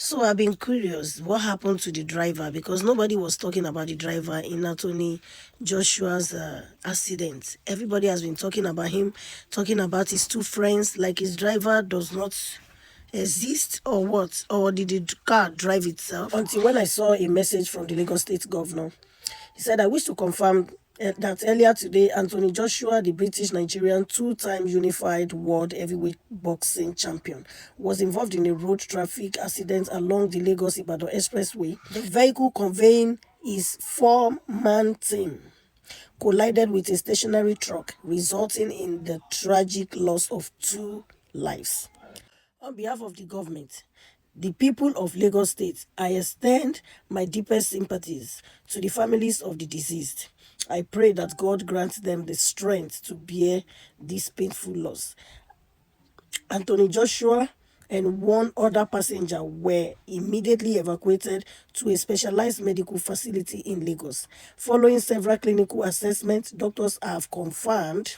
So I've been curious what happened to the driver because nobody was talking about the driver in Anthony Joshua's accident. Everybody has been talking about him, talking about his two friends, like his driver does not exist or what? Or did the car drive itself? Until when I saw a message from the Lagos State Governor. He said, I wish to confirm that earlier today, Anthony Joshua, the British Nigerian two-time unified world heavyweight boxing champion, was involved in a road traffic accident along the Lagos-Ibadan Expressway. The vehicle conveying his four-man team collided with a stationary truck, resulting in the tragic loss of two lives. On behalf of the government, the people of Lagos State, I extend my deepest sympathies to the families of the deceased. I pray that God grants them the strength to bear this painful loss. Anthony Joshua and one other passenger were immediately evacuated to a specialized medical facility in Lagos. Following several clinical assessments, doctors have confirmed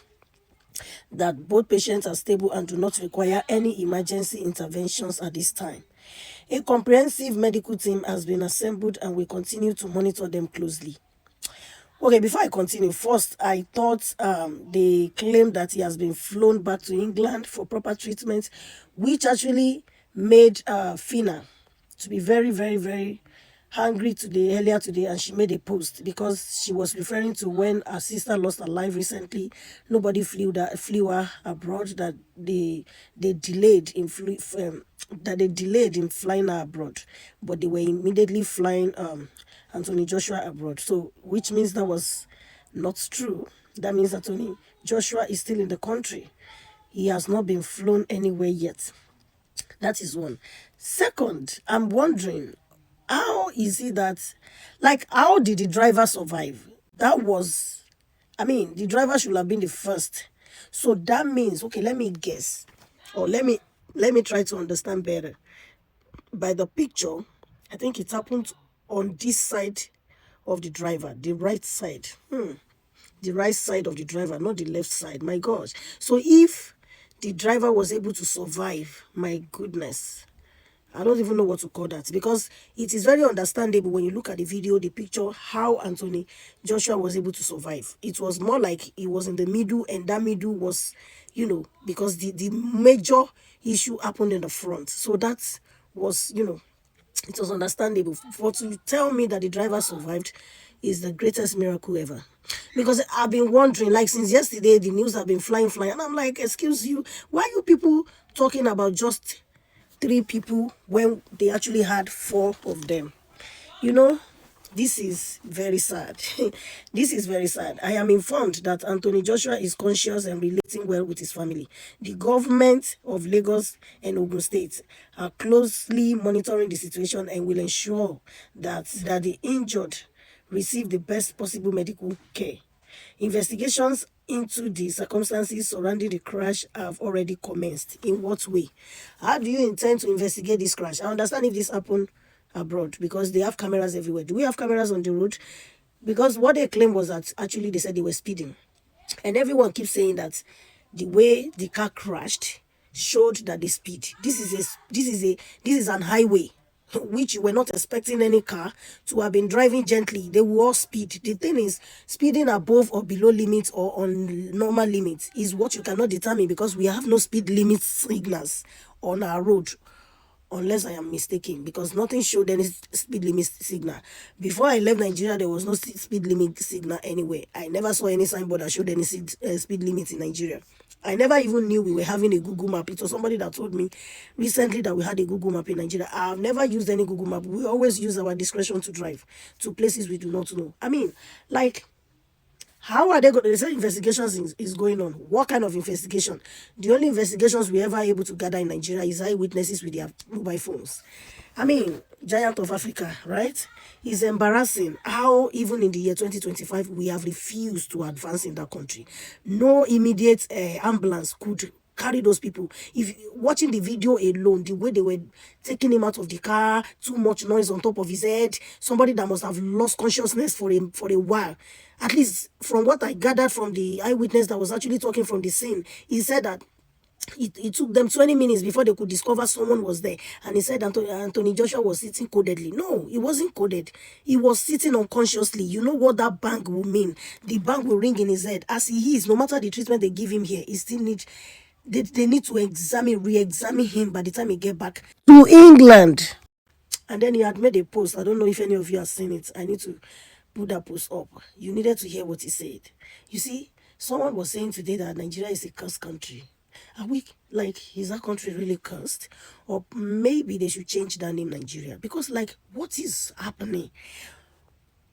that both patients are stable and do not require any emergency interventions at this time. A comprehensive medical team has been assembled and will continue to monitor them closely. Okay, before I continue, first, I thought they claimed that he has been flown back to England for proper treatment, which actually made Fina to be very, very, very angry today, earlier today, and she made a post because she was referring to when her sister lost her life recently. Nobody flew her abroad, that they delayed in flying her abroad, but they were immediately flying Anthony Joshua abroad. So, which means that was not true. That means Anthony Joshua is still in the country. He has not been flown anywhere yet. That is one. Second, I'm wondering, how is it that, like, how did the driver survive? That was, I mean, the driver should have been the first. So that means, okay, let me guess, or let me try to understand better. By the picture, I think it happened on this side of the driver, the right side. The right side of the driver, not the left side. My gosh. So if the driver was able to survive, my goodness, I don't even know what to call that, because it is very understandable when you look at the video, the picture, how Anthony Joshua was able to survive. It was more like he was in the middle, and that middle was, because the major issue happened in the front. So that was, it was understandable. For to tell me that the driver survived is the greatest miracle ever. Because I've been wondering, like since yesterday, the news have been flying, and I'm like, excuse you, why are you people talking about just 3 people when they actually had 4 of them? This is very sad. This is very sad. I am informed that Anthony Joshua is conscious and relating well with his family. The government of Lagos and Ogun State are closely monitoring the situation and will ensure that the injured receive the best possible medical care. Investigations into the circumstances surrounding the crash have already commenced. In what way? How do you intend to investigate this crash? I understand if this happened abroad because they have cameras everywhere. Do we have cameras on the road? Because what they claimed was that actually they said they were speeding. And everyone keeps saying that the way the car crashed showed that they speed. This is an highway, which you were not expecting any car to have been driving gently. They will all speed. The thing is, speeding above or below limits or on normal limits is what you cannot determine, because we have no speed limit signals on our road, unless I am mistaken, because nothing showed any speed limit signal. Before I left Nigeria, there was no speed limit signal anywhere. I never saw any signboard that showed any speed limit in Nigeria. I never even knew we were having a Google map. It was somebody that told me recently that we had a Google map in Nigeria. I've never used any Google map. We always use our discretion to drive to places we do not know. I mean, like, how are they going to say investigations is going on? What kind of investigation? The only investigations we ever able to gather in Nigeria is eyewitnesses with their mobile phones. I mean, giant of Africa, right? It's embarrassing how even in the year 2025, we have refused to advance in that country. No immediate ambulance could carry those people. If watching the video alone, the way they were taking him out of the car, too much noise on top of his head, somebody that must have lost consciousness for a while. At least from what I gathered from the eyewitness that was actually talking from the scene, he said that It took them 20 minutes before they could discover someone was there. And he said Anthony Joshua was sitting codedly. No, he wasn't coded. He was sitting unconsciously. You know what that bang will mean? The bang will ring in his head. As he is, no matter the treatment they give him here, he still need they need to re-examine him by the time he get back to England. And then he had made a post. I don't know if any of you have seen it. I need to put that post up. You needed to hear what he said. You see, someone was saying today that Nigeria is a cursed country. Are we, like, is that country really cursed? Or maybe they should change that name Nigeria. Because, like, what is happening?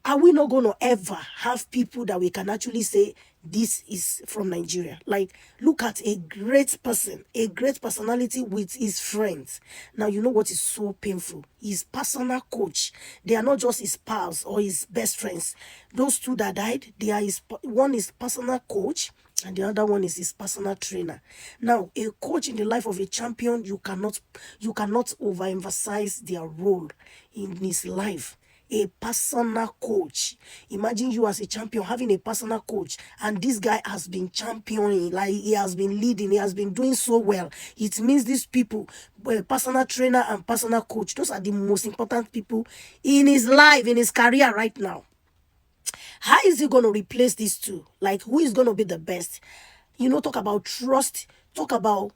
Are we not going to ever have people that we can actually say this is from Nigeria? Like, look at a great person, a great personality with his friends. Now, you know what is so painful? His personal coach. They are not just his pals or his best friends. Those two that died, they are one is personal coach and the other one is his personal trainer. Now, a coach in the life of a champion, you cannot overemphasize their role in his life. A personal coach. Imagine you as a champion having a personal coach, and this guy has been championing, like he has been leading, he has been doing so well. It means these people, personal trainer and personal coach, those are the most important people in his life, in his career right now. How is he going to replace these two? Like, who is going to be the best? You know, talk about trust, talk about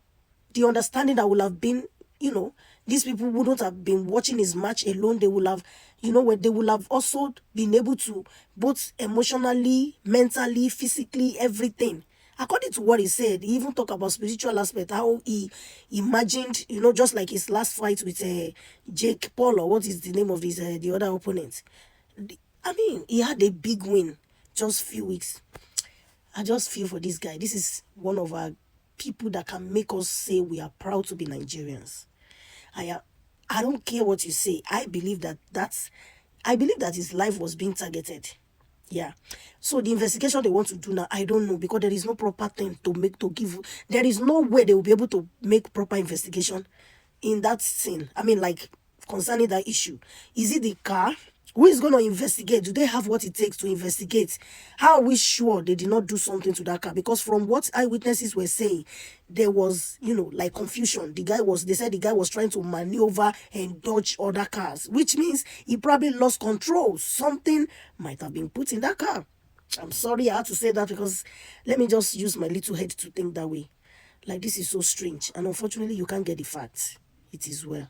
the understanding that will have been, you know, these people wouldn't have been watching his match alone. They will have, you know, they will have also been able to both emotionally, mentally, physically, everything. According to what he said, he even talked about spiritual aspect, how he imagined, you know, just like his last fight with Jake Paul, or what is the name of his the other opponent. I mean, he had a big win just few weeks. I just feel for this guy. This is one of our people that can make us say we are proud to be Nigerians. I don't care what you say. I believe that his life was being targeted. Yeah. So the investigation they want to do now, I don't know, because there is no proper thing to give. There is no way they will be able to make proper investigation in that scene. I mean, like, concerning that issue. Is it the car? Who is going to investigate? Do they have what it takes to investigate? How are we sure they did not do something to that car? Because from what eyewitnesses were saying, there was, you know, like confusion. They said the guy was trying to maneuver and dodge other cars, which means he probably lost control. Something might have been put in that car. I'm sorry I had to say that, because let me just use my little head to think that way. Like, this is so strange. And unfortunately, you can't get the facts. It is well.